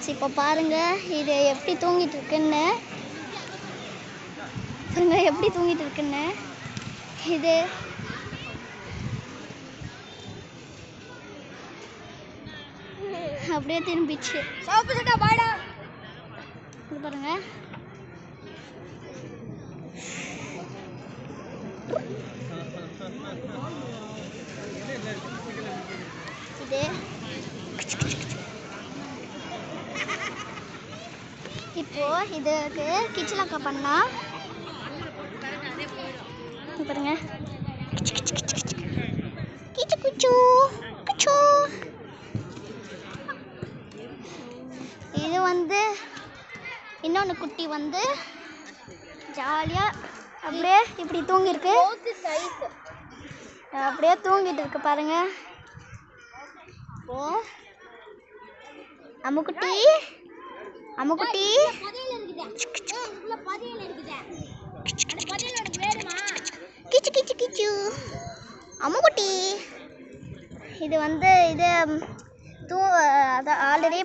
Friends, இப்போ பாருங்க இது எப்படி தூங்கிட்டு இருக்குன்னு. இது அப்படியே திரும்பிச்சு. இது பாருங்க. இது இப்போ இதுக்கு கிச்சலாக்கா பண்ணா பாருங்க. கிச்சு குச்சு குச்சு. இது வந்து இன்னொன்று குட்டி வந்து ஜாலியாக அப்படியே இப்படி தூங்கிருக்கு. அப்படியே தூங்கிட்டு இருக்கு பாருங்க. ஓ அம்முக்குட்டி அம்முக்குட்டி கிச்சு கிச்சு கிச்சு அம்முக்குட்டி. இது வந்து இது அதான் ஆல்ரெடி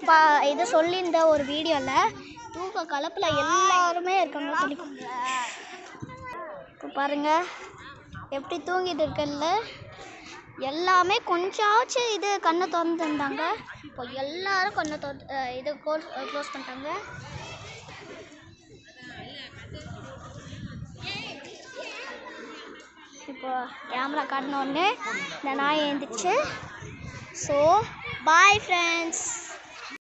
இது சொல்லியிருந்த ஒரு வீடியோவில் தூக்க கலப்பில் எல்லாருமே இருக்காங்க பிடிக்கும். இப்போ பாருங்கள் எப்படி தூங்கிட்டு இருக்கல. எல்லாமே கொஞ்சாச்சும் இது கண்ணை திறந்துருந்தாங்க. இப்போ எல்லாரும் கண்ணை இது க்ளோஸ் பண்ணிட்டாங்க. இப்போ கேமரா காட்டின உடனே இந்த நாய் எழுந்திரிச்சு. So bye friends.